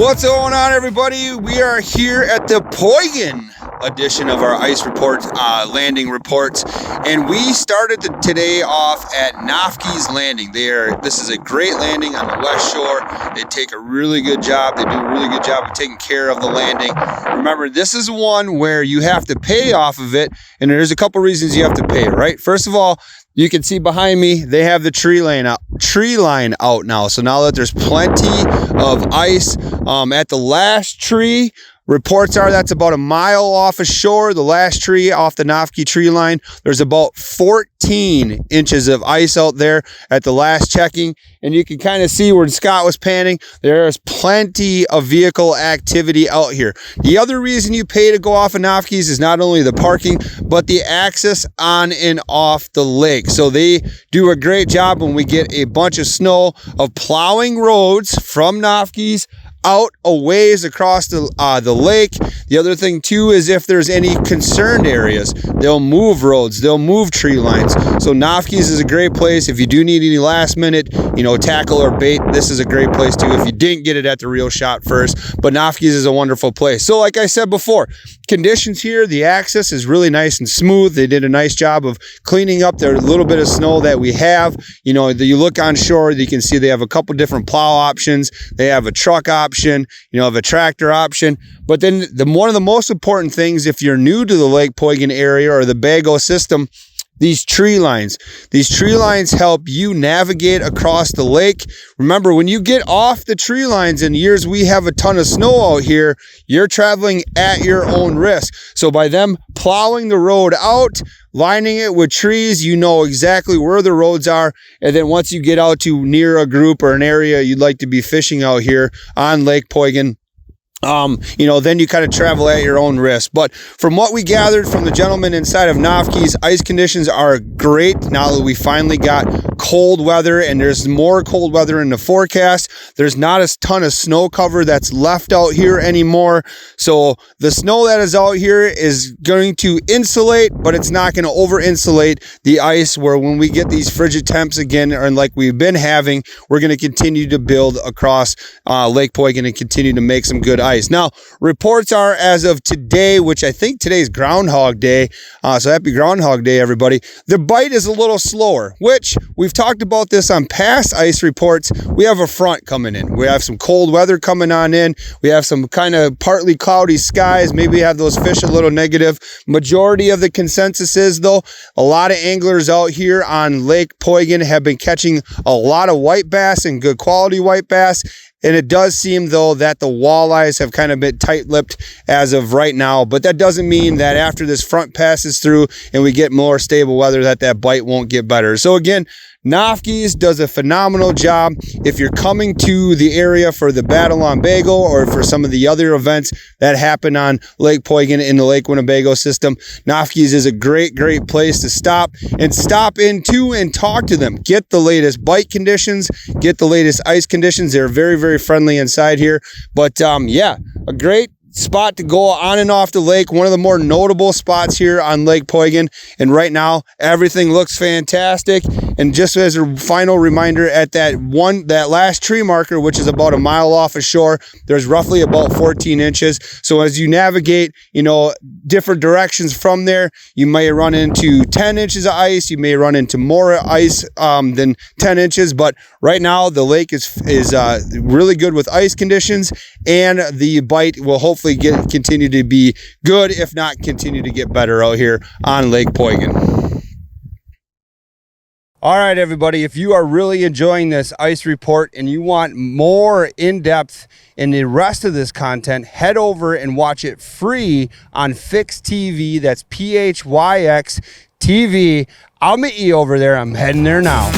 What's going on, everybody? We are here at the Poygan edition of our ice report, landing reports, and we started today off at Nafke's Landing. This is a great landing on the west shore. They take a really good job. They do a really good job of taking care of the landing. Remember, this is one where you have to pay off of it, and there's a couple reasons you have to pay, right? First of all, you can see behind me, they have the tree line out now. So now that there's plenty of ice at the last tree, reports are that's about a mile off ashore. The last tree off the Nafke tree line, there's about 14 inches of ice out there at the last checking. And you can kind of see where Scott was panning, there's plenty of vehicle activity out here. The other reason you pay to go off of Nafke's is not only the parking, but the access on and off the lake. So they do a great job when we get a bunch of snow of plowing roads from Nafke's out a ways across the lake. The other thing too is if there's any concerned areas, they'll move roads, they'll move tree lines. So Nafke's is a great place. If you do need any last minute, tackle or bait, this is a great place too if you didn't get it at the real shot first. But Nafke's is a wonderful place. So like I said before, conditions here, the access is really nice and smooth. They did a nice job of cleaning up their little bit of snow that we have. You look on shore, you can see they have a couple different plow options. They have a truck option, have a tractor option. But then one of the most important things, if you're new to the Lake Poygan area or the Bago system, these tree lines help you navigate across the lake. Remember, when you get off the tree lines in years we have a ton of snow out here, you're traveling at your own risk. So by them plowing the road out, lining it with trees, you know exactly where the roads are. And then once you get out to near a group or an area you'd like to be fishing out here on Lake Poygan, then you kind of travel at your own risk. But from what we gathered from the gentleman inside of Nafke's, ice conditions are great now that we finally got cold weather, and there's more cold weather in the forecast. There's not a ton of snow cover that's left out here anymore. So the snow that is out here is going to insulate, but it's not going to over insulate the ice, where when we get these frigid temps again, and like we've been having, we're going to continue to build across Lake Poygan and continue to make some good ice. Now, reports are as of today, which I think today's Groundhog Day. So happy Groundhog Day, everybody. The bite is a little slower, which we've talked about this on past ice reports. We have a front coming in. We have some cold weather coming on in. We have some kind of partly cloudy skies. Maybe have those fish a little negative. Majority of the consensus is, though, a lot of anglers out here on Lake Poygan have been catching a lot of white bass and good quality white bass. And it does seem, though, that the walleyes have kind of been tight-lipped as of right now. But that doesn't mean that after this front passes through and we get more stable weather that bite won't get better. So again, Nafke's does a phenomenal job. If you're coming to the area for the Battle on Bago or for some of the other events that happen on Lake Poygan in the Lake Winnebago system, Nafke's is a great place to stop into and talk to them. Get the latest bite conditions, get the latest ice conditions. They're very, very friendly inside here. But yeah, a great spot to go on and off the lake. One of the more notable spots here on Lake Poygan. And right now, everything looks fantastic. And just as a final reminder, at that last tree marker, which is about a mile off ashore, there's roughly about 14 inches. So as you navigate, different directions from there, you may run into 10 inches of ice. You may run into more ice than 10 inches. But right now, the lake is really good with ice conditions, and the bite will hopefully continue to be good, if not continue to get better out here on Lake Poygan. All right, everybody, if you are really enjoying this ice report and you want more in-depth in the rest of this content, head over and watch it free on Fix TV. That's PHYX TV. I'll meet you over there. I'm heading there now.